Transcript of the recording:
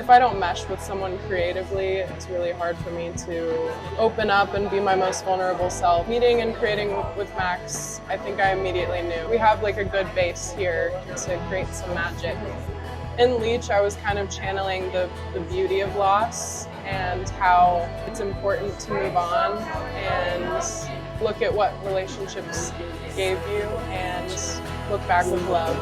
if I don't mesh with someone creatively, it's really hard for me to open up and be my most vulnerable self. Meeting and creating with Max, I think I immediately knew. We have like a good base here to create some magic. In Leech, I was kind of channeling the beauty of loss and how it's important to move on and look at what relationships gave you and look back with love.